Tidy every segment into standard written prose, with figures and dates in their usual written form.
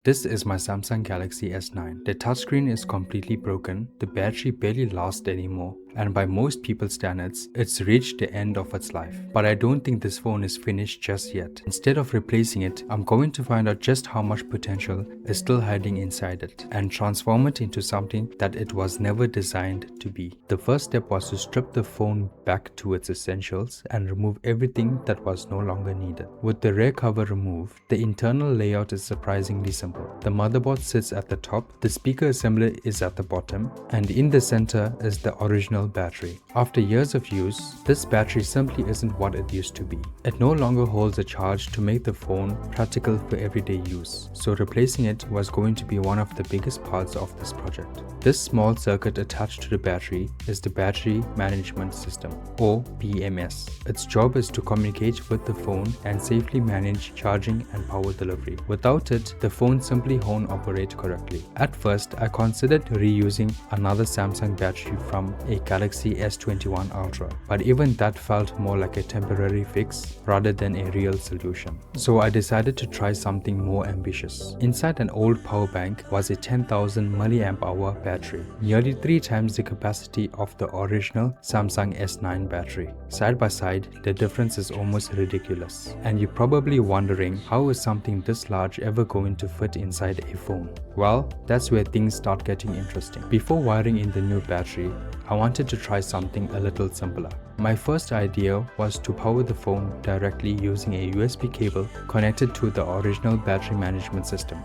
This is my Samsung Galaxy S9. The touchscreen is completely broken, the battery barely lasts anymore, and by most people's standards, it's reached the end of its life. But I don't think this phone is finished just yet. Instead of replacing it, I'm going to find out just how much potential is still hiding inside it and transform it into something that it was never designed to be. The first step was to strip the phone back to its essentials and remove everything that was no longer needed. With the rear cover removed, the internal layout is surprisingly simple. The motherboard sits at the top, the speaker assembly is at the bottom, and in the center is the original battery. After years of use, this battery simply isn't what it used to be. It no longer holds a charge to make the phone practical for everyday use, so replacing it was going to be one of the biggest parts of this project. This small circuit attached to the battery is the battery management system, or BMS. Its job is to communicate with the phone and safely manage charging and power delivery. Without it, the phone simply won't operate correctly. At first, I considered reusing another Samsung battery from a Galaxy S21 Ultra, but even that felt more like a temporary fix rather than a real solution. So I decided to try something more ambitious. Inside an old power bank was a 10,000 mAh battery, nearly 3 times the capacity of the original Samsung S9 battery. Side by side, the difference is almost ridiculous. And you're probably wondering, how is something this large ever going to fit inside a phone? Well, that's where things start getting interesting. Before wiring in the new battery, I wanted to try something a little simpler. My first idea was to power the phone directly using a USB cable connected to the original battery management system.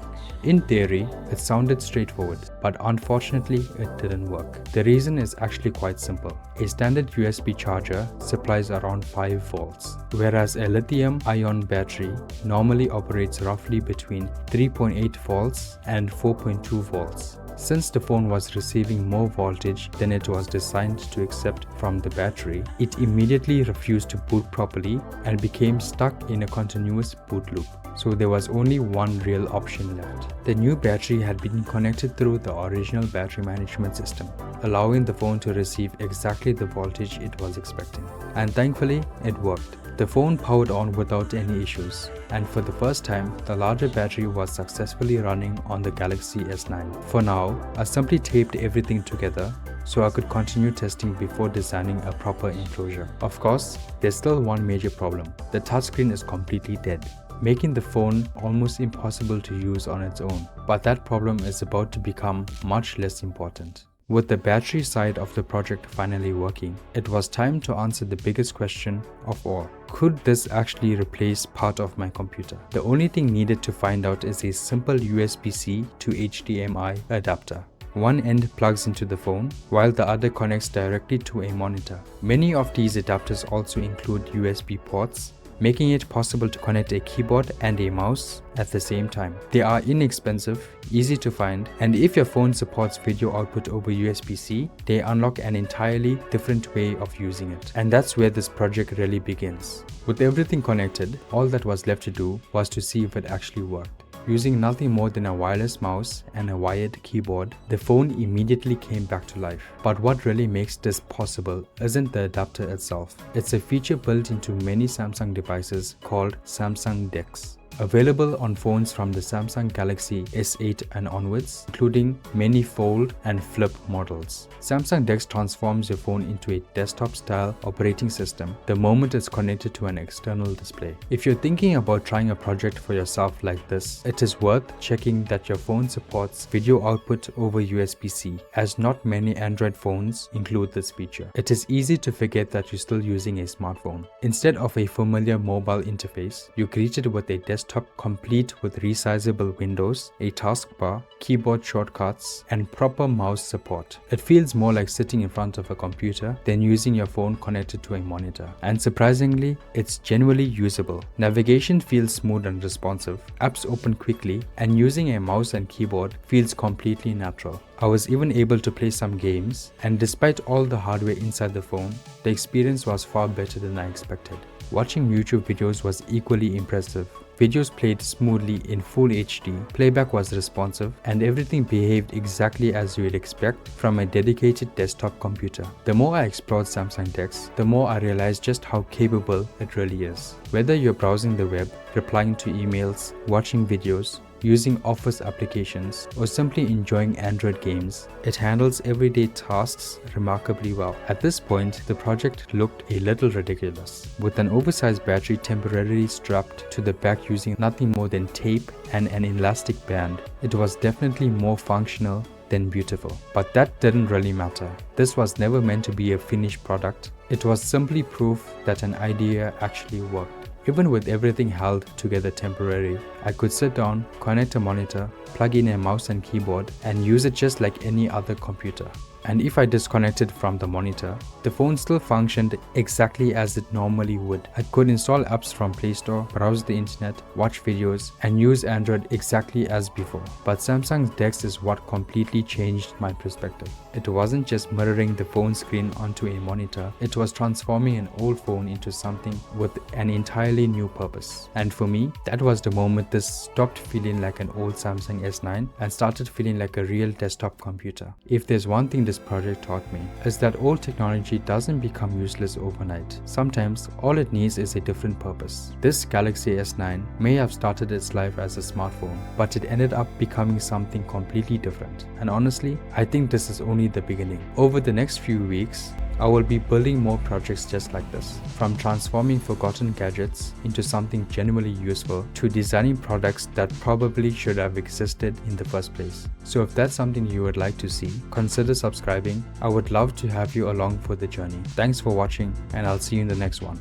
In theory, it sounded straightforward, but unfortunately it didn't work. The reason is actually quite simple. A standard USB charger supplies around 5 volts, whereas a lithium-ion battery normally operates roughly between 3.8 volts and 4.2 volts. Since the phone was receiving more voltage than it was designed to accept from the battery, it immediately refused to boot properly and became stuck in a continuous boot loop. So there was only one real option left. The new battery had been connected through the original battery management system, allowing the phone to receive exactly the voltage it was expecting. And thankfully, it worked. The phone powered on without any issues, and for the first time, the larger battery was successfully running on the Galaxy S9. For now, I simply taped everything together so I could continue testing before designing a proper enclosure. Of course, there's still one major problem. The touchscreen is completely dead, making the phone almost impossible to use on its own. But that problem is about to become much less important. With the battery side of the project finally working, it was time to answer the biggest question of all. Could this actually replace part of my computer? The only thing needed to find out is a simple USB-C to HDMI adapter. One end plugs into the phone, while the other connects directly to a monitor. Many of these adapters also include USB ports, making it possible to connect a keyboard and a mouse at the same time. They are inexpensive, easy to find, and if your phone supports video output over USB-C, they unlock an entirely different way of using it. And that's where this project really begins. With everything connected, all that was left to do was to see if it actually worked. Using nothing more than a wireless mouse and a wired keyboard, the phone immediately came back to life. But what really makes this possible isn't the adapter itself. It's a feature built into many Samsung devices called Samsung DeX. Available on phones from the Samsung Galaxy S8 and onwards, including many fold and flip models. Samsung DeX transforms your phone into a desktop-style operating system the moment it's connected to an external display. If you're thinking about trying a project for yourself like this, it is worth checking that your phone supports video output over USB-C, as not many Android phones include this feature. It is easy to forget that you're still using a smartphone. Instead of a familiar mobile interface, you're greeted with a desktop complete with resizable windows, a taskbar, keyboard shortcuts, and proper mouse support. It feels more like sitting in front of a computer than using your phone connected to a monitor. And surprisingly, it's genuinely usable. Navigation feels smooth and responsive, apps open quickly, and using a mouse and keyboard feels completely natural. I was even able to play some games, and despite all the hardware inside the phone, the experience was far better than I expected. Watching YouTube videos was equally impressive. Videos played smoothly in full HD, playback was responsive, and everything behaved exactly as you would expect from a dedicated desktop computer. The more I explored Samsung DeX, the more I realized just how capable it really is. Whether you're browsing the web, replying to emails, watching videos, using Office applications, or simply enjoying Android games, it handles everyday tasks remarkably well. At this point, the project looked a little ridiculous, with an oversized battery temporarily strapped to the back using nothing more than tape and an elastic band. It was definitely more functional than beautiful, but that didn't really matter. This was never meant to be a finished product. It was simply proof that an idea actually worked. Even with everything held together temporarily, I could sit down, connect a monitor, plug in a mouse and keyboard, and use it just like any other computer. And if I disconnected from the monitor, the phone still functioned exactly as it normally would. I could install apps from Play Store, browse the internet, watch videos, and use Android exactly as before. But Samsung DeX is what completely changed my perspective. It wasn't just mirroring the phone screen onto a monitor, it was transforming an old phone into something with an entirely new purpose. And for me, that was the moment this stopped feeling like an old Samsung S9 and started feeling like a real desktop computer. If there's one thing this project taught me, is that old technology doesn't become useless overnight. Sometimes all it needs is a different purpose. This Galaxy S9 may have started its life as a smartphone, but it ended up becoming something completely different. And honestly, I think this is only the beginning. Over the next few weeks, I will be building more projects just like this, from transforming forgotten gadgets into something genuinely useful to designing products that probably should have existed in the first place. So if that's something you would like to see, consider subscribing. I would love to have you along for the journey. Thanks for watching, and I'll see you in the next one.